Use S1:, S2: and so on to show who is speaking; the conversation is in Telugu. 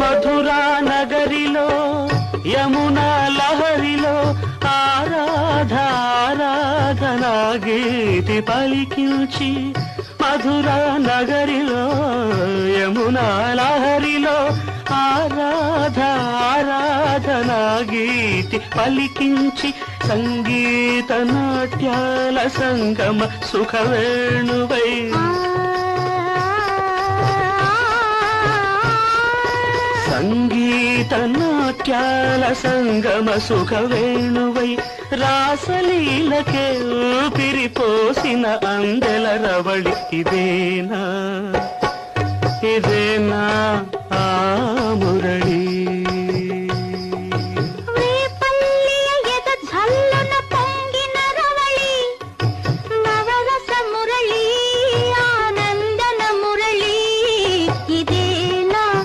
S1: మధురా నగరిలో యమునా లహరిలో ఆరాధనా గీతి పలికించి మధురా నగరిలో యమునా లహరిలో ఆరాధనా గీతి పలికించి సంగీత నాట్యాల సంగమ సుఖవేణువై సంగీత నాట్యాల సంగమ సుఖవేణువై రాసలీలకే ఊపిరిపోసిన అందెల రవళి ఇదేనా